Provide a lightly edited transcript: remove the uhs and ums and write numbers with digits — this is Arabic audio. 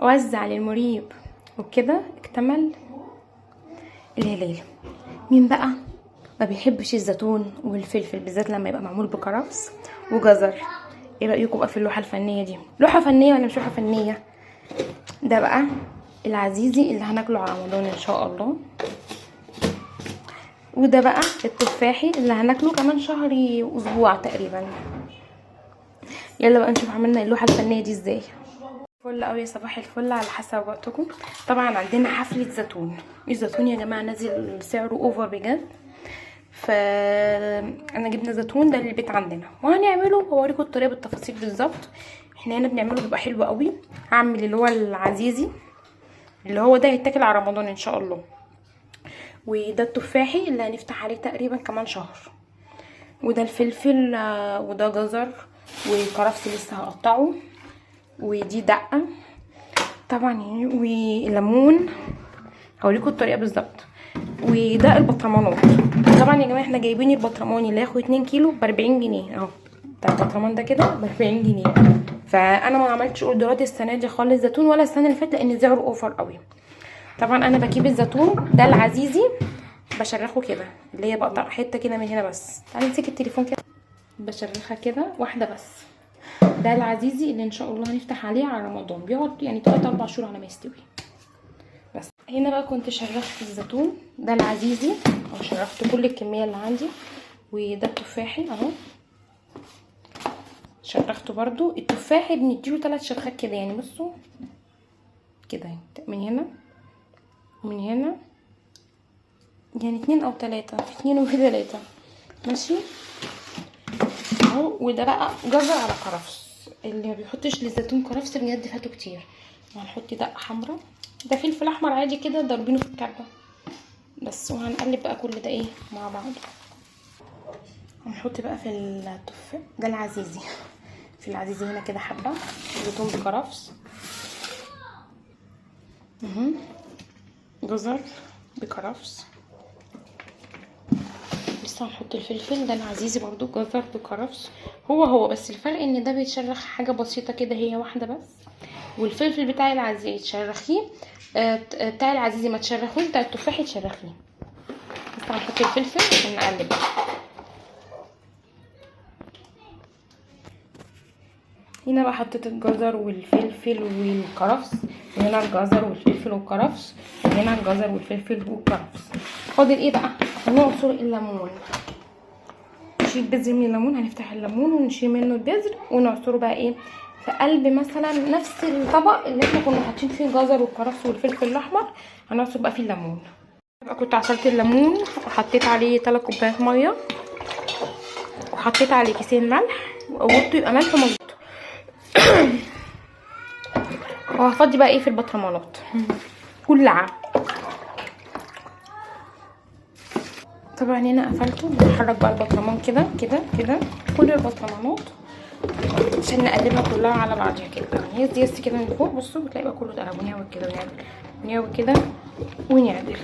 اوزع للمريب. وبكده اكتمل الهلال. مين بقى ما بيحبش الزيتون والفلفل بالذات لما يبقى معمول بكرفس وجزر؟ ايه رايكم بقى في اللوحه الفنيه دي؟ لوحه فنيه ولا مش لوحه فنيه؟ ده بقى العزيزي اللي هناكله على رمضان ان شاء الله. وده بقى التفاحي اللي هناكله كمان شهر واسبوع تقريبا. يلا بقى نشوف عملنا اللوحه الفنيه دي ازاي. فل قوي، صباح الفل على حسب وقتكم. طبعا عندنا حفله زيتون. الزيتون يا جماعه نازل سعره اوفر بجد، فانا جبنا زيتون ده للبيت عندنا وهنعمله. هوريكم الطريقه بالتفاصيل بالظبط. احنا هنا بنعمله بيبقى حلو قوي. هعمل اللي هو العزيزي اللي هو ده هيتاكل على رمضان ان شاء الله. وده التفاحي اللي هنفتح عليه تقريبا كمان شهر. وده الفلفل، وده جزر وكرفس لسه هقطعه. ودي دقه طبعا، وليمون. هوريكم الطريقه بالظبط. وده البطرمانات. طبعا يا جماعه احنا جايبين البطرمان اللي ياخد 2 كيلو ب 40 جنيه اهو. بتاع البطرمان ده كده ب 40 جنيه. فانا ما عملتش اوردرات السنه دي خالص زيتون ولا السنه اللي فاتت لان سعره اوفر قوي. طبعا انا بجيب الزيتون ده العزيزي بشرخه كده، اللي هي بقطع حته كده من هنا بس. تعالي نمسك التليفون كده. بشرخها كده واحده بس. ده العزيزي اللي ان شاء الله هنفتح عليه على رمضان. بيقعد يعني 3-4 شهور على ما يستوي. بس هنا بقى كنت شرخت الزيتون ده العزيزي او شرخت كل الكميه اللي عندي. وده التفاحي اهو شرخته برضو. التفاحي بنديله 3 شرخات كده يعني. بصوا كده من هنا ومن هنا يعني 2 أو 3. في 2 وفي 3 ماشي اهو. وده بقى جزر على كرفس. اللي ما بيحطش للزيتون كرفس بجد فاته كتير. وهنحط دقه حمراء. ده فلفل احمر عادي كده ضاربينه في الكعبه بس. وهنقلب بقى كل ده ايه مع بعض. هنحط بقى في التفاح ده العزيزي. في العزيزي هنا كده حبه زيتون بكرفس، جزر بكرفس. لسه هنحط الفلفل ده العزيزي برضو جزر بكرفس. هو بس الفرق ان ده بيتشرخ حاجه بسيطه كده هي واحده بس. والفلفل بتاع العزيزي تشرخيه، بتاع العزيزي ما تشرخوش، بتاع التفاحي تشرخيه. لسه هنحط الفلفل ونقلب. هنا بقى حطيت الجزر والفلفل والكرفس. وهنا الجزر والفلفل والكرفس. وهنا الجزر والفلفل والكرفس. فاضل ايه بقى؟ هنعصر الليمون. نشيل بذر من الليمون. هنفتح الليمون ونشيل منه البذر ونعصره بقى ايه في قلب مثلا نفس الطبق اللي احنا كنا حاطين فيه الجزر والكرفس والفلفل الاحمر. هنعصر بقى فيه الليمون. بقى كنت عصرت الليمون وحطيت عليه 3 كوبايات ميه وحطيت عليه كيسين ملح وقلت يبقى ملح مظبوط. وهفضي بقى ايه في البطرمانات كلها. طبعا هنا قفلته. بنحرك بقى البطرمان كده كده كده كل البطرمانات عشان نقلبها كلها على بعضها كده. يعني يس كده من فوق. بصوا بتلاقي بقى كله ونعمل ونعمل كده ونعدل.